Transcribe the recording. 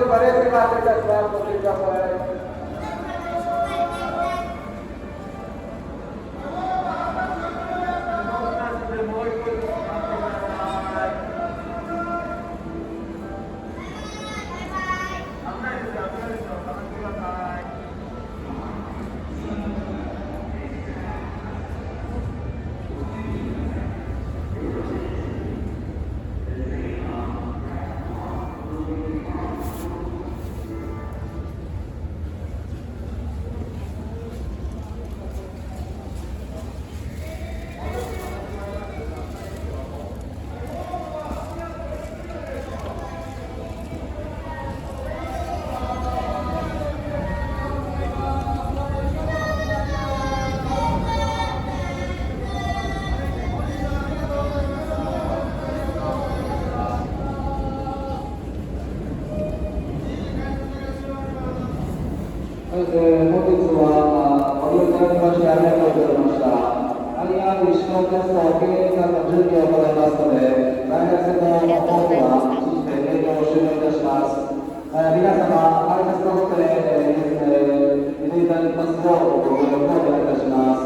バレーで回っていたします。ご注意ください。本日はご利用いただきましてありがとうございました。IR 石のテスト経営官の準備を行いますので、大学生の方では一時で営業を終了いたします。皆様、改札の方で見ていただきますようご協力をお願いいたします。